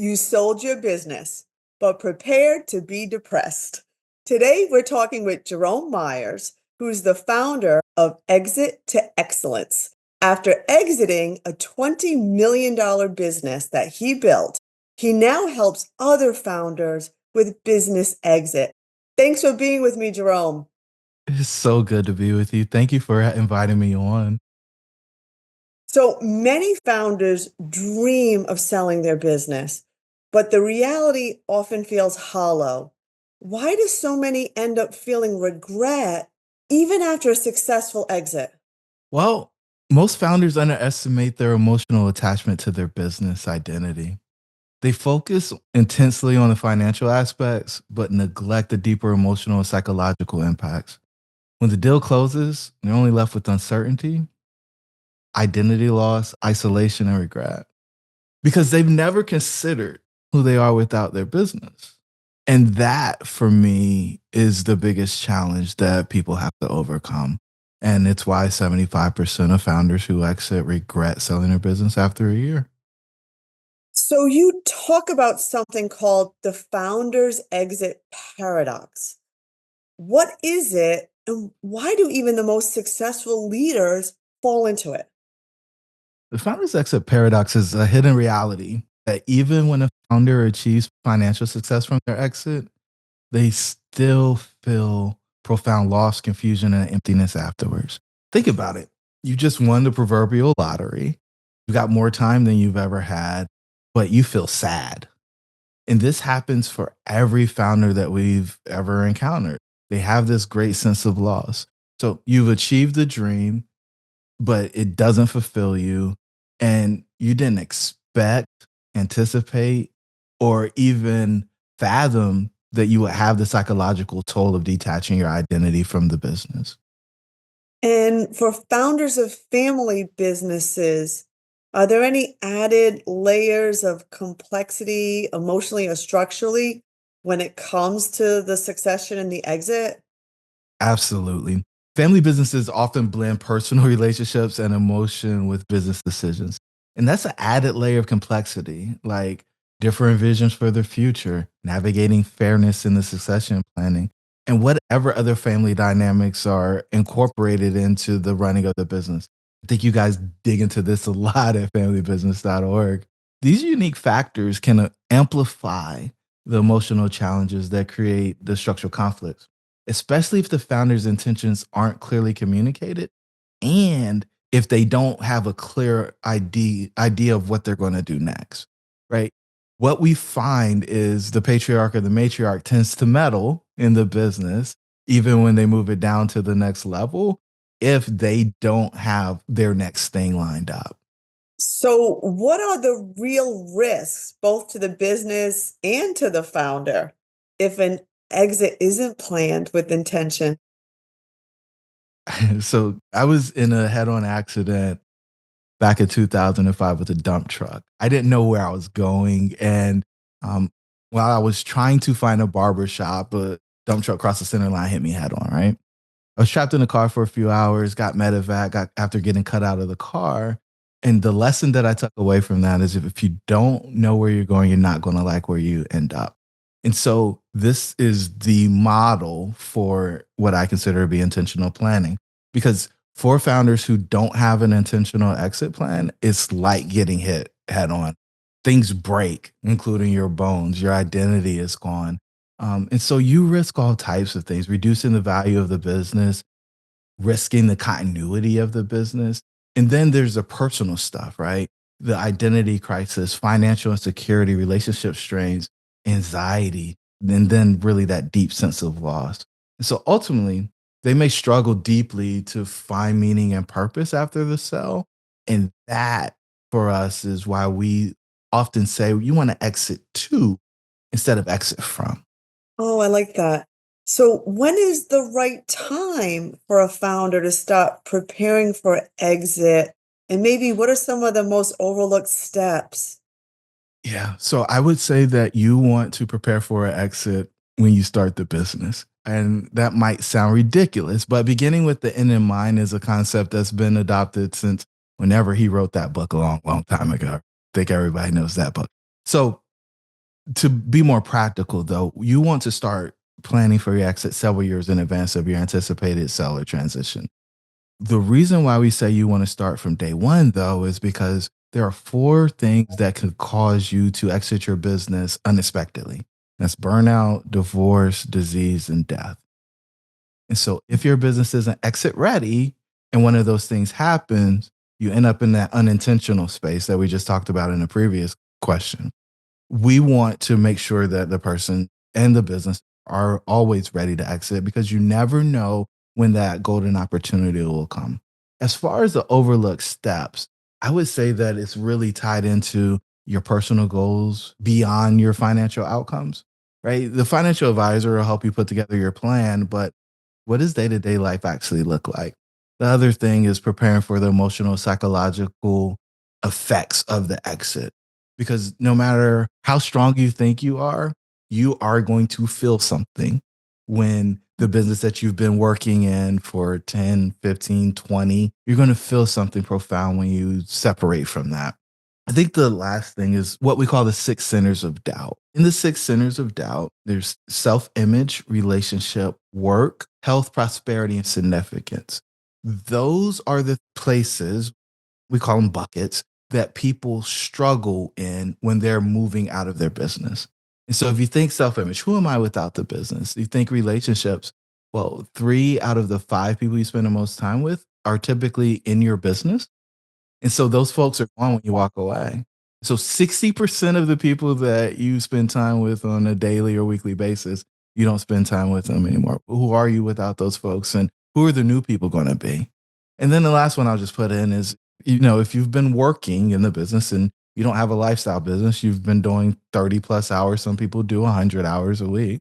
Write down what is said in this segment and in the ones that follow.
You sold your business, but prepared to be depressed. Today, we're talking with Jerome Myers, who's the founder of Exit to Excellence. After exiting a $20 million business that he built, he now helps other founders with business exit. Thanks for being with me, Jerome. It's so good to be with you. Thank you for inviting me on. So many founders dream of selling their business, but the reality often feels hollow. Why do so many end up feeling regret even after a successful exit? Well, most founders underestimate their emotional attachment to their business identity. They focus intensely on the financial aspects, but neglect the deeper emotional and psychological impacts. When the deal closes, they're only left with uncertainty, identity loss, isolation, and regret because they've never considered who they are without their business. And that, for me, is the biggest challenge that people have to overcome. And it's why 75% of founders who exit regret selling their business after a year. So you talk about something called the founder's exit paradox. What is it, and why do even the most successful leaders fall into it? The founder's exit paradox is a hidden reality that even when a founder achieves financial success from their exit, they still feel profound loss, confusion, and emptiness afterwards. Think about it. You just won the proverbial lottery. You got more time than you've ever had, but you feel sad. And this happens for every founder that we've ever encountered. They have this great sense of loss. So you've achieved the dream, but it doesn't fulfill you. And you didn't expect, anticipate, or even fathom that you would have the psychological toll of detaching your identity from the business. And for founders of family businesses, are there any added layers of complexity emotionally or structurally when it comes to the succession and the exit? Absolutely. Family businesses often blend personal relationships and emotion with business decisions. And that's an added layer of complexity, like different visions for the future, navigating fairness in the succession planning, and whatever other family dynamics are incorporated into the running of the business. I think you guys dig into this a lot at familybusiness.org. These unique factors can amplify the emotional challenges that create the structural conflicts, especially if the founder's intentions aren't clearly communicated and if they don't have a clear idea of what they're going to do next, right? What we find is the patriarch or the matriarch tends to meddle in the business, even when they move it down to the next level, if they don't have their next thing lined up. So, what are the real risks, both to the business and to the founder, if an exit isn't planned with intention? So I was in a head on accident back in 2005 with a dump truck. I didn't know where I was going. And um, while I was trying to find a barber shop, a dump truck across the center line hit me head on, right? I was trapped in the car for a few hours, got medevac, got after getting cut out of the car. And the lesson that I took away from that is if you don't know where you're going, you're not going to like where you end up. And so this is the model for what I consider to be intentional planning. Because for founders who don't have an intentional exit plan, it's like getting hit head on. Things break, including your bones, your identity is gone. And so you risk all types of things, reducing the value of the business, risking the continuity of the business. And then there's the personal stuff, right? The identity crisis, financial insecurity, relationship strains, anxiety, and then really that deep sense of loss. And so ultimately, they may struggle deeply to find meaning and purpose after the sell. And that for us is why we often say you want to exit to instead of exit from. Oh, I like that. So, when is the right time for a founder to start preparing for exit? And maybe what are some of the most overlooked steps? Yeah. So I would say that you want to prepare for an exit when you start the business. And that might sound ridiculous, but beginning with the end in mind is a concept that's been adopted since whenever he wrote that book a long, long time ago. I think everybody knows that book. So To be more practical, though, you want to start planning for your exit several years in advance of your anticipated seller transition. The reason why we say you want to start from day one, though, is because there are four things that could cause you to exit your business unexpectedly. That's burnout, divorce, disease, and death. And so if your business isn't exit ready and one of those things happens, you end up in that unintentional space that we just talked about in a previous question. We want to make sure that the person and the business are always ready to exit because you never know when that golden opportunity will come. As far as the overlooked steps, I would say that it's really tied into your personal goals beyond your financial outcomes, right? The financial advisor will help you put together your plan, but what does day to day life actually look like? The other thing is preparing for the emotional, psychological effects of the exit. Because no matter how strong you are going to feel something when the business that you've been working in for 10, 15, 20, you're going to feel something profound when you separate from that. I think the last thing is what we call the six centers of doubt. In the six centers of doubt, there's self image, relationship, work, health, prosperity, and significance. Those are the places, we call them buckets, that people struggle in when they're moving out of their business. And so if you think self image, who am I without the business? You think relationships, well, three out of the five people you spend the most time with are typically in your business. And so those folks are gone when you walk away. So 60% of the people that you spend time with on a daily or weekly basis, you don't spend time with them anymore. Who are you without those folks? And who are the new people going to be? And then the last one I'll just put in is, if you've been working in the business and you don't have a lifestyle business, you've been doing 30 plus hours. Some people do 100 hours a week.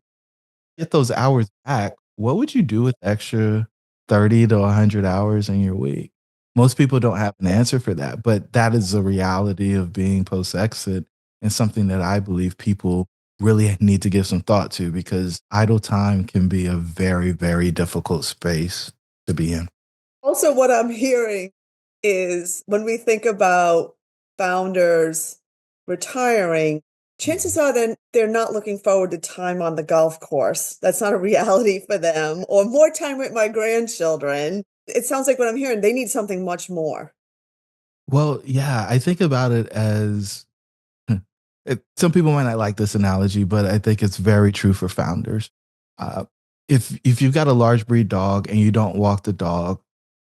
Get those hours back. What would you do with extra 30 to 100 hours in your week? Most people don't have an answer for that, but that is the reality of being post exit and something that I believe people really need to give some thought to because idle time can be a very, very difficult space to be in. Also, what I'm hearing is when we think about founders retiring, chances are then they're not looking forward to time on the golf course. That's not a reality for them, or more time with my grandchildren. It sounds like what I'm hearing, they need something much more. Well, yeah, I think about it as some people might not like this analogy, but I think it's very true for founders. Uh, if you've got a large breed dog and you don't walk the dog,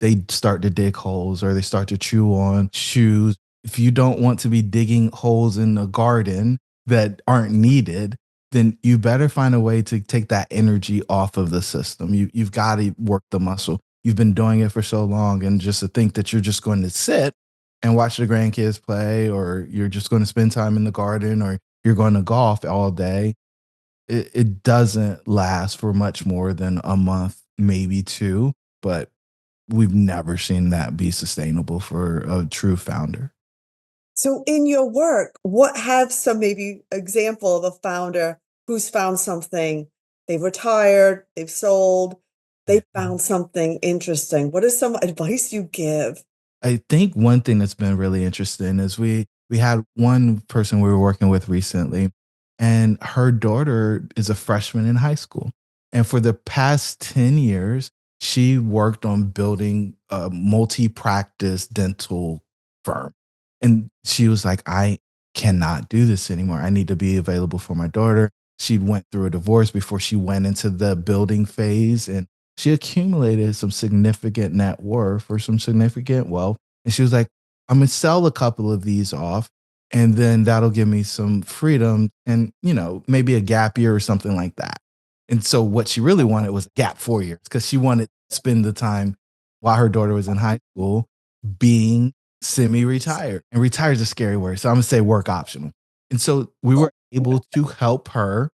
they start to dig holes or they start to chew on shoes. If you don't want to be digging holes in the garden that aren't needed, then you better find a way to take that energy off of the system. You've got to work the muscle. You've been doing it for so long, and just to think that you're just going to sit and watch the grandkids play, or you're just going to spend time in the garden, or you're going to golf all day, it doesn't last for much more than a month, maybe two. But we've never seen that be sustainable for a true founder. So, in your work, what have some maybe example of a founder who's found something? They've retired, they've sold, they found something interesting. What is some advice you give? I think one thing that's been really interesting is we had one person we were working with recently, and her daughter is a freshman in high school. And for the past 10 years, she worked on building a multi-practice dental firm. And she was like, I cannot do this anymore. I need to be available for my daughter. She went through a divorce before she went into the building phase. And she accumulated some significant net worth or some significant wealth. And she was like, I'm going to sell a couple of these off, and then that'll give me some freedom and, maybe a gap year or something like that. And so what she really wanted was a gap 4 years because she wanted to spend the time while her daughter was in high school being semi-retired. And retired is a scary word. So I'm going to say work optional. And so we were able to help her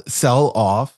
sell off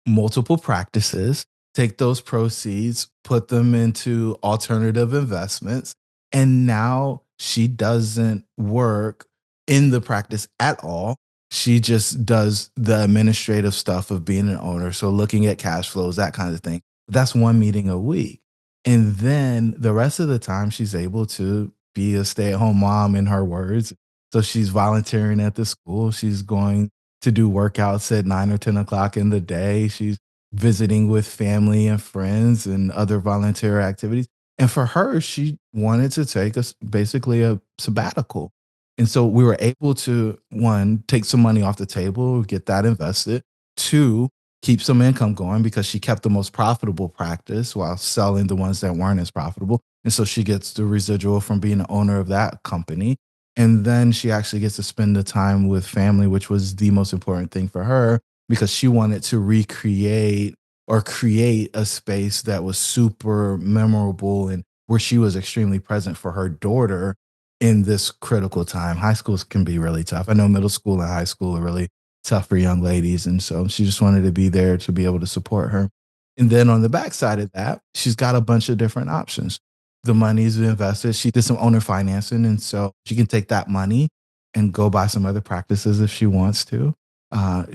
multiple practices, take those proceeds, put them into alternative investments. And now she doesn't work in the practice at all. She just does the administrative stuff of being an owner. So looking at cash flows, that kind of thing. That's one meeting a week. And then the rest of the time, she's able to be a stay at home mom, in her words, So she's volunteering at the school. She's going to do workouts at 9 or 10 o'clock in the day. She's visiting with family and friends and other volunteer activities. And for her, she wanted to take basically a sabbatical. And so we were able to, one, take some money off the table, get that invested. Two, keep some income going because she kept the most profitable practice while selling the ones that weren't as profitable. And so she gets the residual from being the owner of that company. And then she actually gets to spend the time with family, which was the most important thing for her because she wanted to recreate or create a space that was super memorable and where she was extremely present for her daughter in this critical time. High schools can be really tough. I know middle school and high school are really tough for young ladies. And so she just wanted to be there to be able to support her. And then on the backside of that, she's got a bunch of different options. The money's invested. She did some owner financing. And so she can take that money and go buy some other practices if she wants to.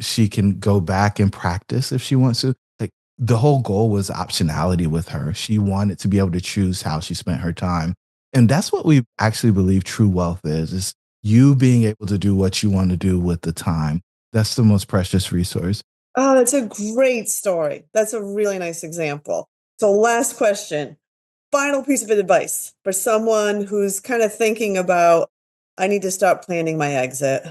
She can go back and practice if she wants to. Like the whole goal was optionality with her. She wanted to be able to choose how she spent her time. And that's what we actually believe true wealth is you being able to do what you want to do with the time. That's the most precious resource. Oh, that's a great story. That's a really nice example. So, last question, final piece of advice for someone who's kind of thinking about, I need to start planning my exit.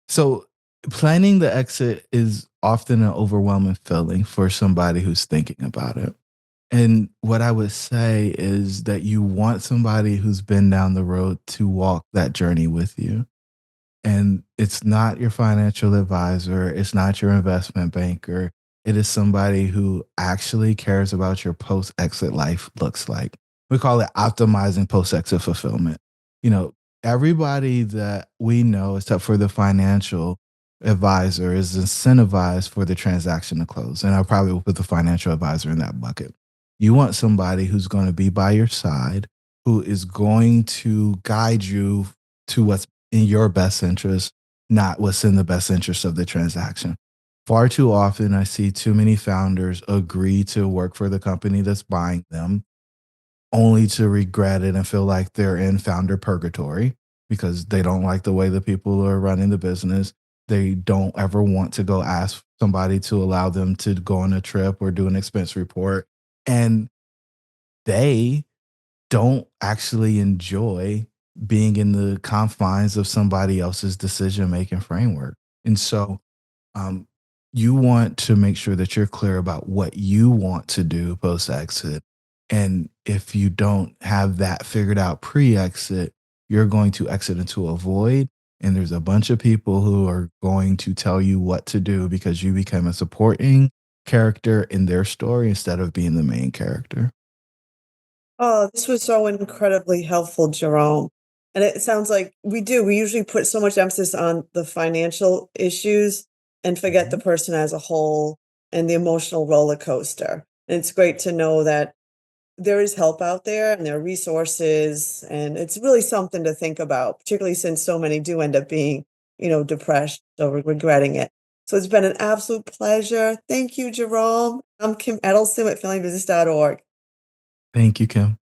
So, planning the exit is often an overwhelming feeling for somebody who's thinking about it. And what I would say is that you want somebody who's been down the road to walk that journey with you. And it's not your financial advisor, it's not your investment banker. It is somebody who actually cares about your post exit life looks like. We call it optimizing post exit fulfillment. You know, everybody that we know, except for the financial advisor, is incentivized for the transaction to close. And I probably will put the financial advisor in that bucket. You want somebody who's going to be by your side, who is going to guide you to what's in your best interest, not what's in the best interest of the transaction. Far too often, I see too many founders agree to work for the company that's buying them only to regret it and feel like they're in founder purgatory because they don't like the way the people are running the business. They don't ever want to go ask somebody to allow them to go on a trip or do an expense report. And they don't actually enjoy being in the confines of somebody else's decision making framework. And so um, you want to make sure that you're clear about what you want to do post exit. And if you don't have that figured out pre exit, you're going to exit into a void. And there's a bunch of people who are going to tell you what to do because you become a supporting character in their story instead of being the main character. Oh, this was so incredibly helpful, Jerome. And it sounds like we do. We usually put so much emphasis on the financial issues and forget the Mhm. person as a whole and the emotional roller coaster. And it's great to know that there is help out there and there are resources. And it's really something to think about, particularly since so many do end up being, depressed or regretting it. So it's been an absolute pleasure. Thank you, Jerome. I'm Kim Eddleston at family business.org. Thank you, Kim.